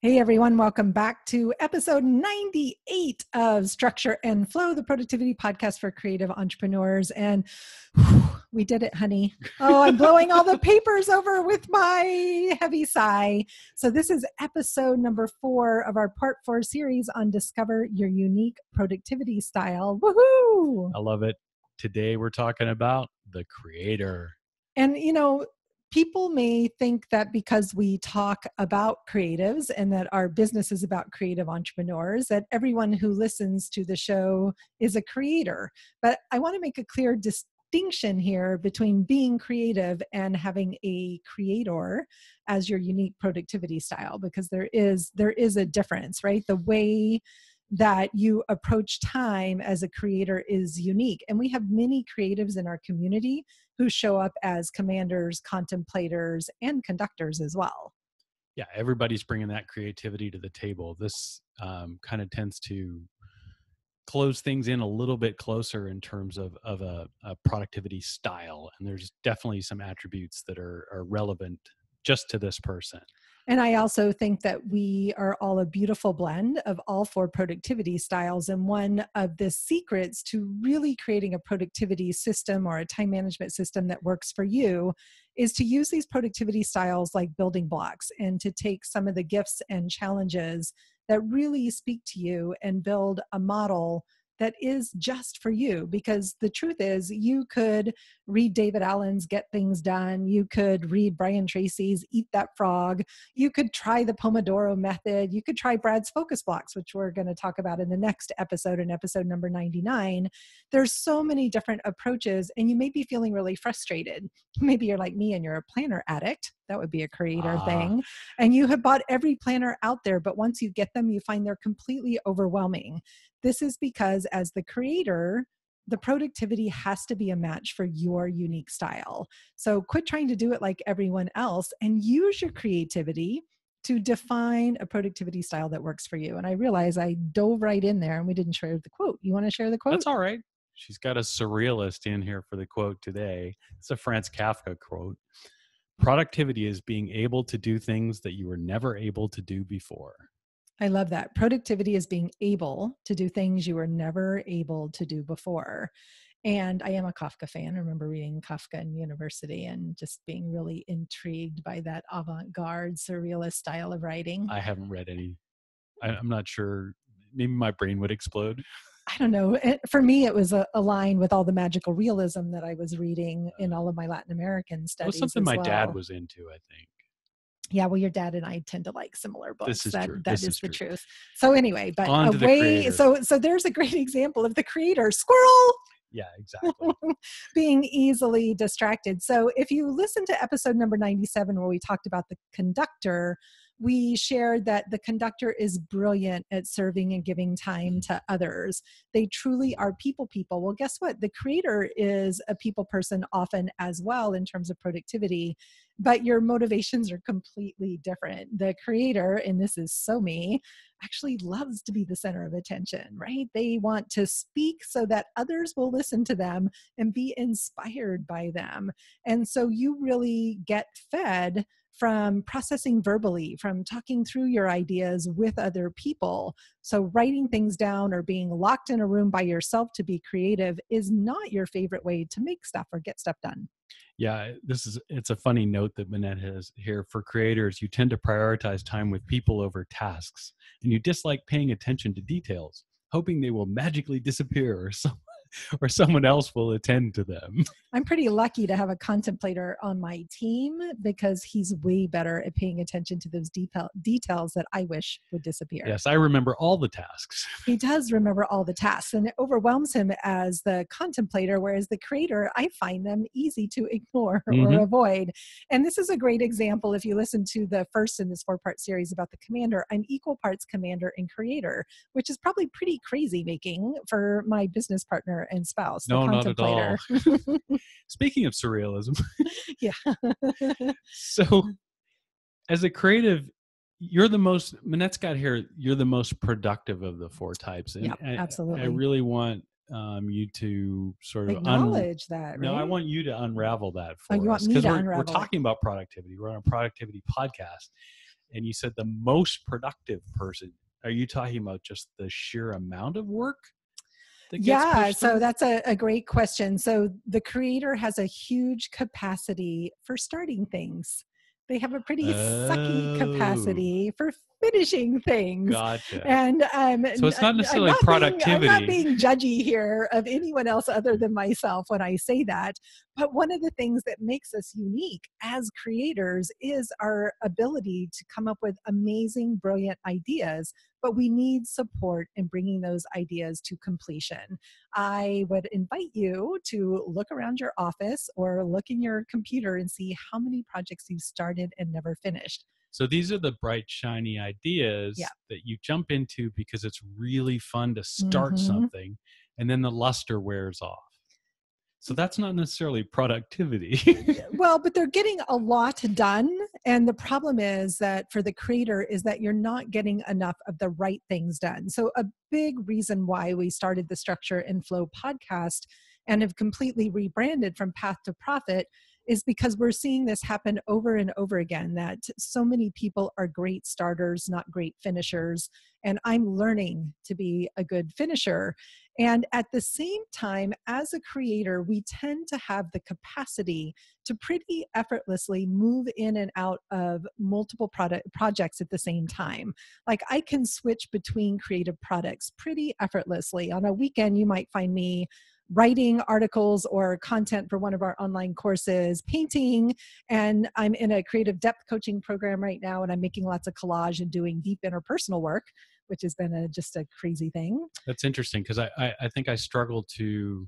Hey everyone, welcome back to episode 98 of Structure and Flow, the productivity podcast for creative entrepreneurs. And we did it, honey. Oh, I'm blowing all the papers over with my heavy sigh. So this is episode number 4 of our part 4 series on Discover Your Unique Productivity Style. Woohoo! I love it. Today we're talking about the creator. And people may think that because we talk about creatives and that our business is about creative entrepreneurs, that everyone who listens to the show is a creator. But I want to make a clear distinction here between being creative and having a creator as your unique productivity style, because there is a difference, right? The way that you approach time as a creator is unique. And we have many creatives in our community who show up as commanders, contemplators, and conductors as well. Yeah, everybody's bringing that creativity to the table. This kind of tends to close things in a little bit closer in terms of a productivity style. And there's definitely some attributes that are relevant just to this person. And I also think that we are all a beautiful blend of all 4 productivity styles. And one of the secrets to really creating a productivity system or a time management system that works for you is to use these productivity styles like building blocks and to take some of the gifts and challenges that really speak to you and build a model that is just for you. Because the truth is, you could read David Allen's Get Things Done. You could read Brian Tracy's Eat That Frog. You could try the Pomodoro method. You could try Brad's focus blocks, which we're going to talk about in the next episode, in episode number 99. There's so many different approaches, and you may be feeling really frustrated. Maybe you're like me and you're a planner addict. That would be a creator thing. And you have bought every planner out there, but once you get them, you find they're completely overwhelming. This is because as the creator, the productivity has to be a match for your unique style. So quit trying to do it like everyone else and use your creativity to define a productivity style that works for you. And I realize I dove right in there and we didn't share the quote. You want to share the quote? That's all right. She's got a surrealist in here for the quote today. It's a Franz Kafka quote. Productivity is being able to do things that you were never able to do before. I love that. Productivity is being able to do things you were never able to do before. And I am a Kafka fan. I remember reading Kafka in university and just being really intrigued by that avant-garde surrealist style of writing. I haven't read any. I'm not sure. Maybe my brain would explode. I don't know. For me, it was aligned with all the magical realism that I was reading in all of my Latin American studies. It was something my dad was into, I think. Yeah, well, your dad and I tend to like similar books. This is true. That is the truth. So anyway, but so there's a great example of the creator, squirrel. Yeah, exactly. Being easily distracted. So if you listen to episode number 97, where we talked about the conductor, we shared that the conductor is brilliant at serving and giving time to others. They truly are people. Well, guess what? The creator is a people person often as well in terms of productivity, but your motivations are completely different. The creator, and this is so me, actually loves to be the center of attention, right? They want to speak so that others will listen to them and be inspired by them. And so you really get fed from processing verbally, from talking through your ideas with other people. So writing things down or being locked in a room by yourself to be creative is not your favorite way to make stuff or get stuff done. Yeah, it's a funny note that Manette has here. For creators, you tend to prioritize time with people over tasks, and you dislike paying attention to details, hoping they will magically disappear or someone else will attend to them. I'm pretty lucky to have a contemplator on my team because he's way better at paying attention to those details that I wish would disappear. Yes, I remember all the tasks. He does remember all the tasks, and it overwhelms him as the contemplator, whereas the creator, I find them easy to ignore or avoid. And this is a great example. If you listen to the first in this 4-part series about the commander, I'm equal parts commander and creator, which is probably pretty crazy making for my business partner and spouse, the contemplator. Not at all. Speaking of surrealism. Yeah. So as a creative, Manette's got here, you're the most productive of the 4 types. And yeah, absolutely. I really want you to sort of acknowledge that, right? No, I want you to unravel that for us. You want me to unravel we're talking about productivity. We're on a productivity podcast. and you said the most productive person. Are you talking about just the sheer amount of work that gets Yeah, pushed so through? that's a great question. So the creator has a huge capacity for starting things. They have a pretty sucky Oh, capacity for finishing things. gotcha. And So it's not necessarily I'm not productivity. being judgy here of anyone else other than myself when I say that. But one of the things that makes us unique as creators is our ability to come up with amazing, brilliant ideas, but we need support in bringing those ideas to completion. I would invite you to look around your office or look in your computer and see how many projects you've started and never finished. So these are the bright, shiny Yeah. ideas that you jump into because it's really fun to start hmm something, and then the luster wears off. So that's not necessarily productivity. Well, but they're getting a lot done. And the problem is that for the creator is that you're not getting enough of the right things done. So a big reason why we started the Structure and Flow podcast and have completely rebranded from Path to Profit is because we're seeing this happen over and over again, that so many people are great starters, not great finishers. And I'm learning to be a good finisher. And at the same time, as a creator, we tend to have the capacity to pretty effortlessly move in and out of multiple projects at the same time. Like I can switch between creative products pretty effortlessly. On a weekend, you might find me writing articles or content for one of our online courses, painting, and I'm in a creative depth coaching program right now, and I'm making lots of collage and doing deep interpersonal work, which has been just a crazy thing. That's interesting because I think I struggle to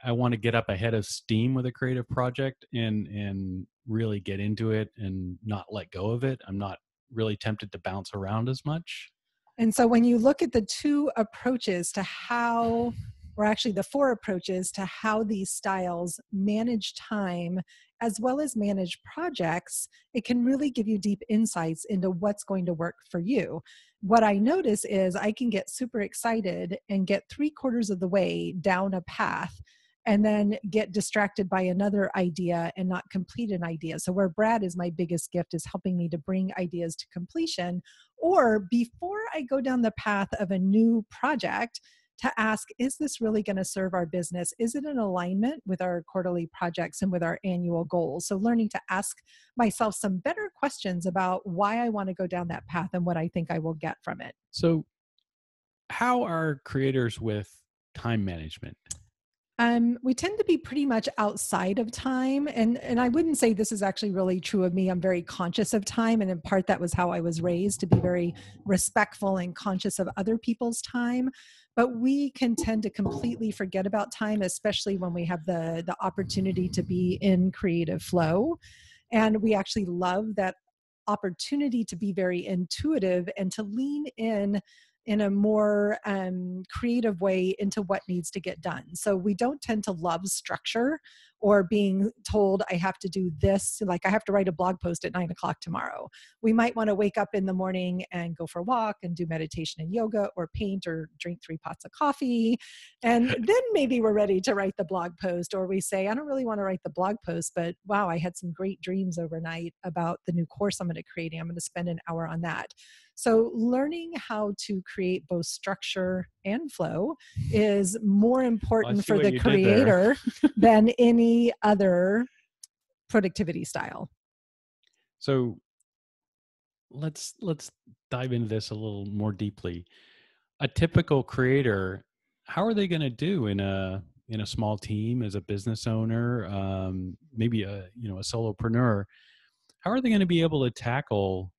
I want to get up ahead of steam with a creative project and really get into it and not let go of it. I'm not really tempted to bounce around as much. And so when you look at the two approaches to how, or actually the four approaches to how these styles manage time as well as manage projects, it can really give you deep insights into what's going to work for you. What I notice is I can get super excited and get 3/4 of the way down a path and then get distracted by another idea and not complete an idea. So where Brad is my biggest gift is helping me to bring ideas to completion, or before I go down the path of a new project, to ask, is this really going to serve our business? Is it in alignment with our quarterly projects and with our annual goals? So learning to ask myself some better questions about why I want to go down that path and what I think I will get from it. So how are creators with time management? We tend to be pretty much outside of time. And I wouldn't say this is actually really true of me. I'm very conscious of time. And in part, that was how I was raised, to be very respectful and conscious of other people's time. But we can tend to completely forget about time, especially when we have the opportunity to be in creative flow. And we actually love that opportunity to be very intuitive and to lean in a more creative way into what needs to get done. So we don't tend to love structure or being told I have to do this, like I have to write a blog post at 9 o'clock tomorrow. We might want to wake up in the morning and go for a walk and do meditation and yoga or paint or drink 3 pots of coffee. And then maybe we're ready to write the blog post, or we say, I don't really want to write the blog post, but wow, I had some great dreams overnight about the new course I'm going to create. I'm going to spend an hour on that. So learning how to create both structure and flow is more I important see for what the you did there. creator than any other productivity style. So let's dive into this a little more deeply. A typical creator, how are they going to do in a small team as a business owner, maybe a solopreneur? How are they going to be able to tackle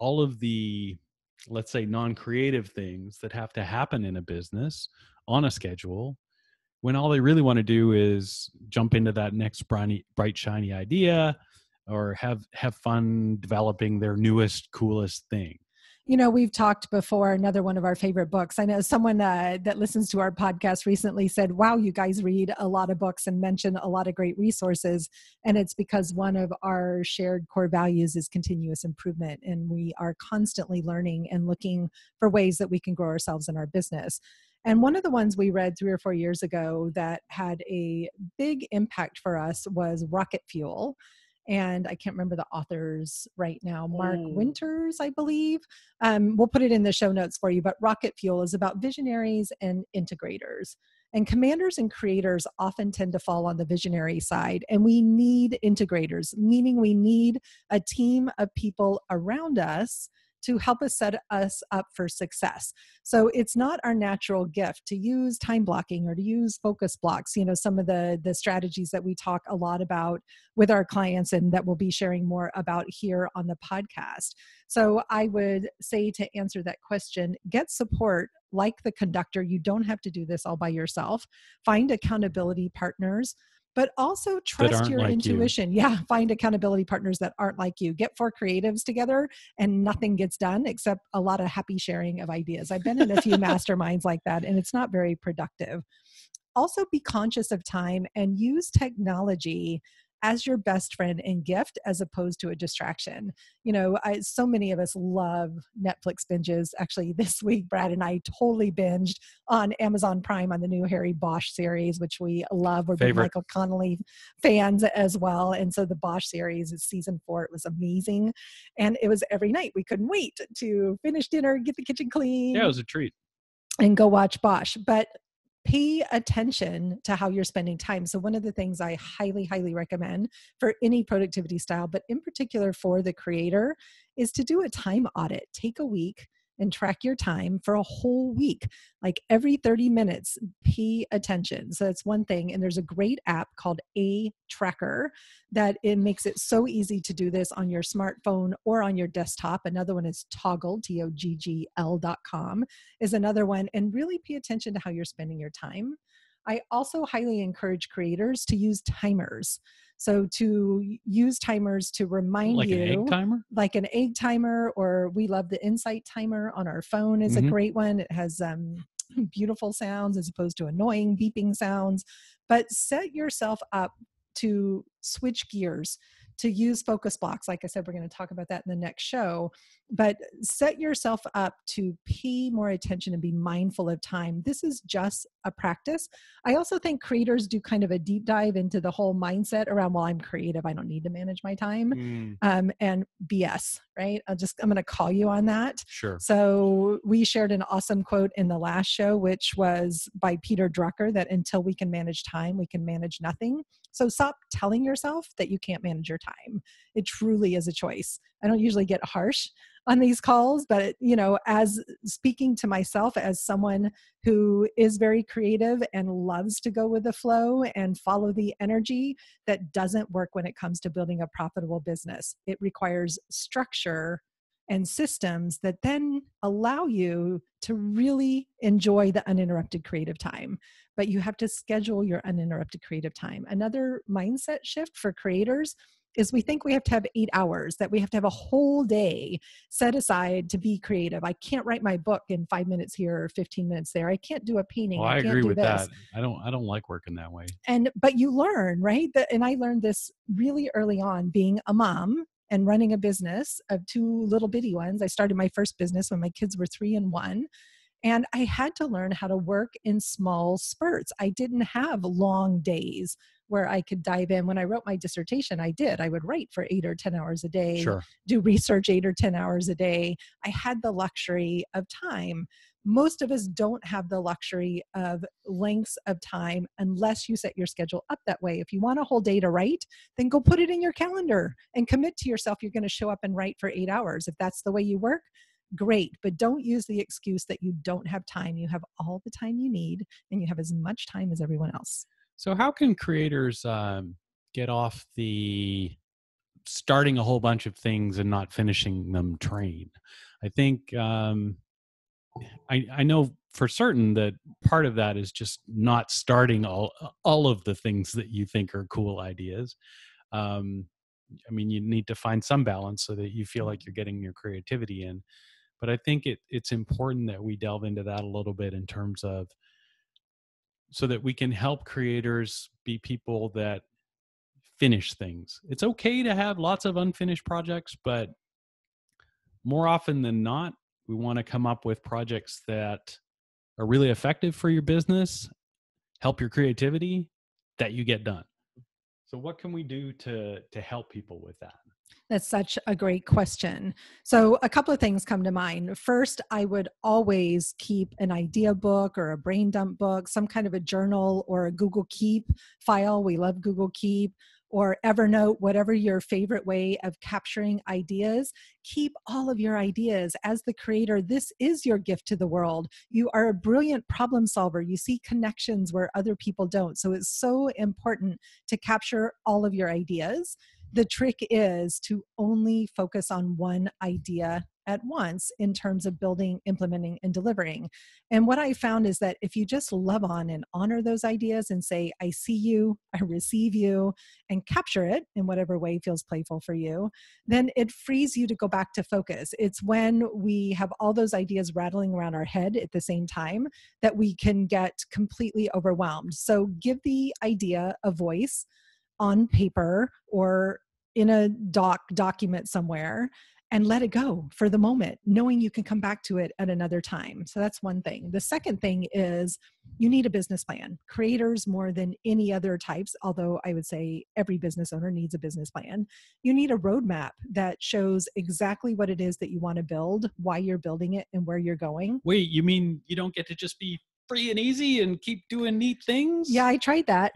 all of the, let's say, non-creative things that have to happen in a business on a schedule when all they really want to do is jump into that next bright shiny idea or have fun developing their newest coolest thing? You know, we've talked before, another one of our favorite books. I know someone that listens to our podcast recently said, wow, you guys read a lot of books and mention a lot of great resources. And it's because one of our shared core values is continuous improvement. And we are constantly learning and looking for ways that we can grow ourselves in our business. And one of the ones we read 3 or 4 years ago that had a big impact for us was Rocket Fuel. and I can't remember the authors right now, Mark Oh, Winters, I believe. We'll put it in the show notes for you, but Rocket Fuel is about visionaries and integrators. And commanders and creators often tend to fall on the visionary side, and we need integrators, meaning we need a team of people around us to help us set us up for success. So it's not our natural gift to use time blocking or to use focus blocks, some of the strategies that we talk a lot about with our clients and that we'll be sharing more about here on the podcast. So I would say, to answer that question, get support like the Conductor. You don't have to do this all by yourself. Find accountability partners, but also that trust aren't your like you. intuition. Yeah, find accountability partners that aren't like you. Get 4 creatives together and nothing gets done except a lot of happy sharing of ideas. I've been in a few masterminds like that, and it's not very productive. Also, be conscious of time and use technology as your best friend and gift as opposed to a distraction. So many of us love Netflix binges. Actually, this week, Brad and I totally binged on Amazon Prime on the new Harry Bosch series, which we love. We're big Favorite. Michael Connelly fans as well. And so the Bosch series is season 4. It was amazing. And it was every night. We couldn't wait to finish dinner, get the kitchen Yeah, it clean, was a treat. and go watch Bosch. But pay attention to how you're spending time. So one of the things I highly, highly recommend for any productivity style, but in particular for the creator, is to do a time audit. Take a week and track your time for a whole week. Like every 30 minutes, pay attention. So that's one thing. And there's a great app called A Tracker that it makes it so easy to do this on your smartphone or on your desktop. Another one is Toggle, TOGGL.com is another one. And really pay attention to how you're spending your time. I also highly encourage creators to use timers. So to use timers to remind Like an egg you, timer? like an egg timer, or we love the Insight timer on our phone is a Mm-hmm. great one. It has beautiful sounds as opposed to annoying beeping sounds. But set yourself up to switch gears, to use focus blocks. Like I said, we're going to talk about that in the next show, but set yourself up to pay more attention and be mindful of time. This is just a practice. I also think creators do kind of a deep dive into the whole mindset around, well, I'm creative, I don't need to manage my time. And BS, right? I'm going to call you on that. Sure. So we shared an awesome quote in the last show, which was by Peter Drucker, that until we can manage time, we can manage nothing. So stop telling yourself that you can't manage your time. It truly is a choice. I don't usually get harsh on these calls, but as speaking to myself as someone who is very creative and loves to go with the flow and follow the energy, that doesn't work when it comes to building a profitable business. It requires structure and systems that then allow you to really enjoy the uninterrupted creative time. But you have to schedule your uninterrupted creative time. Another mindset shift for creators is we think we have to have 8 hours, that we have to have a whole day set aside to be creative. I can't write my book in 5 minutes here or 15 minutes there. I can't do a Well, painting. I I can't agree do with this. that. I don't like working that way. But you learn, right? And I learned this really early on, being a mom and running a business of 2 little bitty ones. I started my first business when my kids were 3 and 1. And I had to learn how to work in small spurts. I didn't have long days where I could dive in. When I wrote my dissertation, I did. I would write for 8 or 10 hours a day, Sure. do research 8 or 10 hours a day. I had the luxury of time. Most of us don't have the luxury of lengths of time unless you set your schedule up that way. If you want a whole day to write, then go put it in your calendar and commit to yourself you're going to show up and write for 8 hours. If that's the way you work, great. But don't use the excuse that you don't have time. You have all the time you need, and you have as much time as everyone else. So how can creators get off the starting a whole bunch of things and not finishing them train? I think I know for certain that part of that is just not starting all of the things that you think are cool ideas. I mean, you need to find some balance so that you feel like you're getting your creativity in. But I think it's important that we delve into that a little bit in terms of so that we can help creators be people that finish things. It's okay to have lots of unfinished projects, but more often than not, we want to come up with projects that are really effective for your business, help your creativity, that you get done. So what can we do to help people with that? That's such a great question. So, a couple of things come to mind. First, I would always keep an idea book or a brain dump book, some kind of a journal or a Google Keep file. We love Google Keep or Evernote, whatever your favorite way of capturing ideas. Keep all of your ideas. As the creator, this is your gift to the world. You are a brilliant problem solver. You see connections where other people don't. So, it's so important to capture all of your ideas. The trick is to only focus on one idea at once in terms of building, implementing, and delivering. And what I found is that if you just love on and honor those ideas and say, I see you, I receive you, and capture it in whatever way feels playful for you, then it frees you to go back to focus. It's when we have all those ideas rattling around our head at the same time that we can get completely overwhelmed. So give the idea a voice on paper or in a document somewhere, and let it go for the moment, knowing you can come back to it at another time. So that's one thing. The second thing is you need a business plan. Creators more than any other types, although I would say every business owner needs a business plan. You need a roadmap that shows exactly what it is that you want to build, why you're building it, and where you're going. Wait, you mean you don't get to just be free and easy and keep doing neat things? Yeah, I tried that.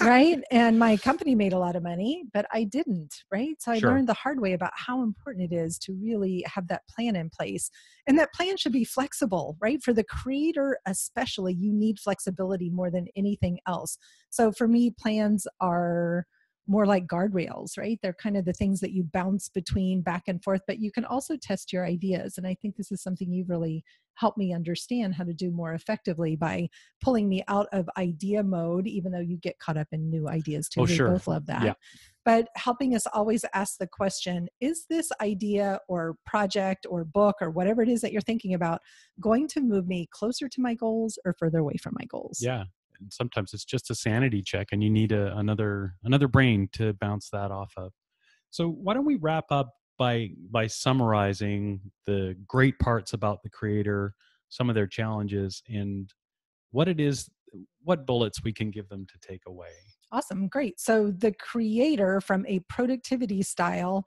Right. And my company made a lot of money, but I didn't. Right. So I learned the hard way about how important it is to really have that plan in place. And that plan should be flexible, right? For the creator, especially, you need flexibility more than anything else. So for me, plans are more like guardrails, right? They're kind of the things that you bounce between back and forth, but you can also test your ideas. And I think this is something you've really helped me understand how to do more effectively by pulling me out of idea mode, even though you get caught up in new ideas too. We both love that. Yeah. But helping us always ask the question, is this idea or project or book or whatever it is that you're thinking about going to move me closer to my goals or further away from my goals? Yeah. And sometimes it's just a sanity check and you need another brain to bounce that off of. So why don't we wrap up by summarizing the great parts about the creator, some of their challenges, and what bullets we can give them to take away. Awesome. Great. So the creator from a productivity style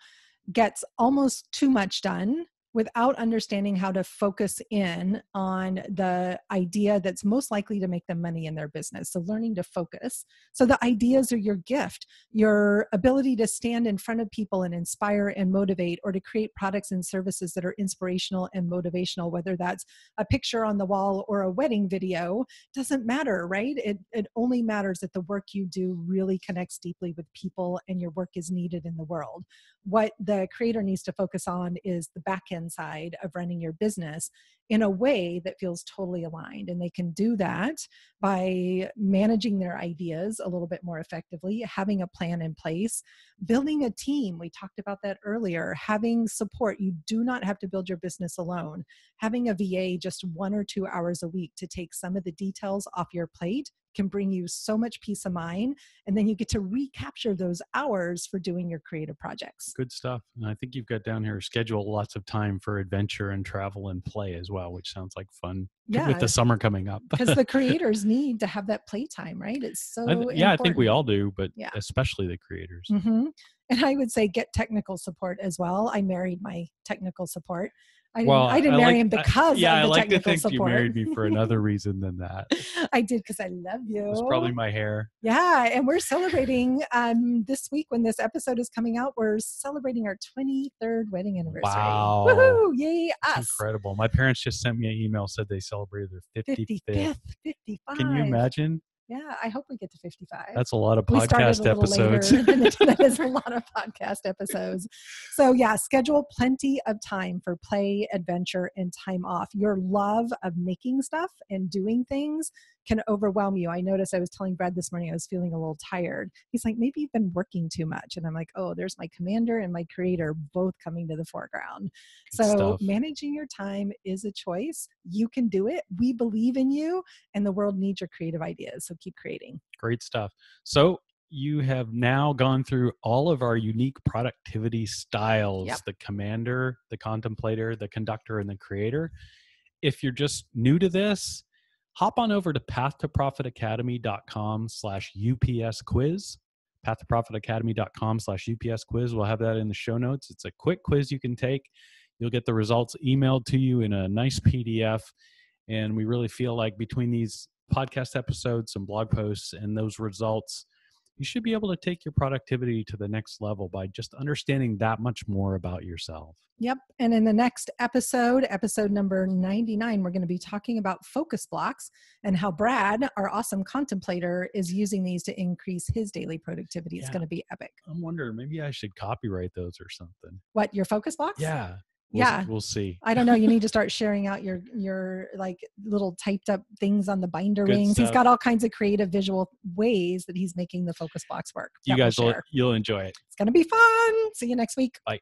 gets almost too much done without understanding how to focus in on the idea that's most likely to make them money in their business. So learning to focus. So the ideas are your gift, your ability to stand in front of people and inspire and motivate, or to create products and services that are inspirational and motivational, whether that's a picture on the wall or a wedding video, doesn't matter, right? It only matters that the work you do really connects deeply with people and your work is needed in the world. What the creator needs to focus on is the back end side of running your business in a way that feels totally aligned. And they can do that by managing their ideas a little bit more effectively, having a plan in place, building a team. We talked about that earlier, having support. You do not have to build your business alone. Having a VA just 1 or 2 hours a week to take some of the details off your plate can bring you so much peace of mind. And then you get to recapture those hours for doing your creative projects. Good stuff. And I think you've got down here, schedule lots of time for adventure and travel and play as well, which sounds like fun with the summer coming up. Because the creators need to have that playtime, right? It's so important. I think we all do, but especially the creators. Mm-hmm. And I would say get technical support as well. I married my technical support. I didn't marry him because of the technical support. I like to think you married me for another reason than that. I did because I love you. It's probably my hair. Yeah, and we're celebrating this week when this episode is coming out. We're celebrating our 23rd wedding anniversary. Wow. Woohoo! Yay, us. That's incredible. My parents just sent me an email, said they celebrated their 55th. 55. Can you imagine? Yeah, I hope we get to 55. That's a lot of podcast episodes. That is a lot of podcast episodes. So yeah, schedule plenty of time for play, adventure, and time off. Your love of making stuff and doing things can overwhelm you. I noticed I was telling Brad this morning, I was feeling a little tired. He's like, maybe you've been working too much. And I'm like, oh, there's my commander and my creator both coming to the foreground. Good stuff. Managing your time is a choice. You can do it. We believe in you, and the world needs your creative ideas. So keep creating. Great stuff. So you have now gone through all of our unique productivity styles, the commander, the contemplator, the conductor, and the creator. If you're just new to this, hop on over to pathtoprofitacademy.com/UPS quiz. pathtoprofitacademy.com/UPS quiz. We'll have that in the show notes. It's a quick quiz you can take. You'll get the results emailed to you in a nice PDF. And we really feel like between these podcast episodes, some blog posts, and those results, you should be able to take your productivity to the next level by just understanding that much more about yourself. Yep. And in the next episode number 99, we're going to be talking about focus blocks and how Brad, our awesome contemplator, is using these to increase his daily productivity. It's going to be epic. I'm wondering, maybe I should copyright those or something. What, your focus blocks? Yeah. We'll see. I don't know. You need to start sharing out your like little typed up things on the binder rings. He's got all kinds of creative visual ways that he's making the focus blocks work. You guys you'll enjoy it. It's going to be fun. See you next week. Bye.